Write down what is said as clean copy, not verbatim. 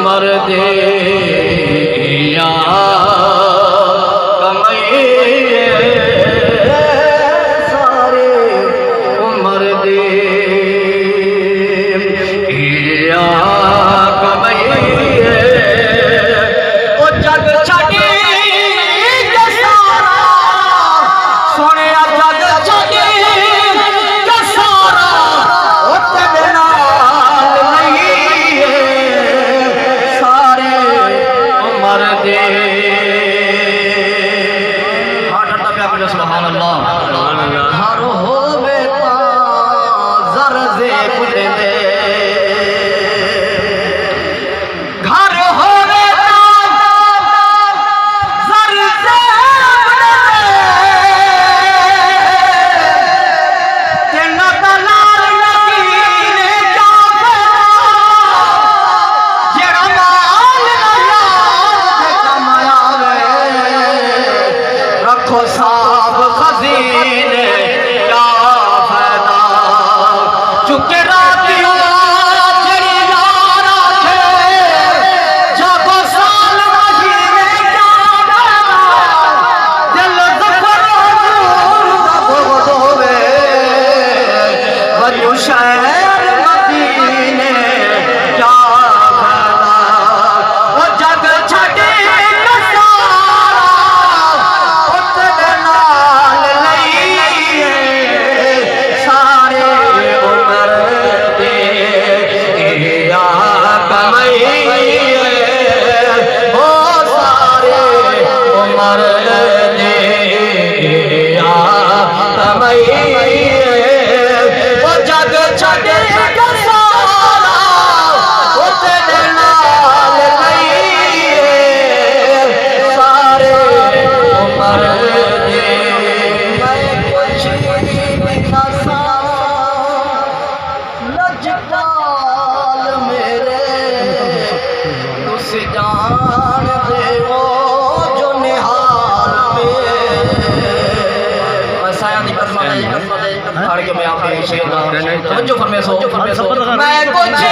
उमर दे सारे उमर दे जग छड़ी सोने जग छड़ी सारा तेरे नाल नहीं सारे उमर दे। सुभान अल्लाह हर होवे ज़र्ज़े बुले दे घर होवे ज़र्ज़े बुले दे तेना दलाल नकीने जावे जेड़ा माल अल्लाह दे कमाया रखो साब खजीने क्या फायदा चुके रातियों तेरी यार आखे जब साल महीने क्या फायदा दिल ज़फ़र हज़ूर दा होवे वरियो शहर मदीने क्या फायदा वो जग छड़े जग छड़े सारे उमर दे मैं कुछ लजपाल मेरे तुस जान दे वो जो निहाल में मैं कुछ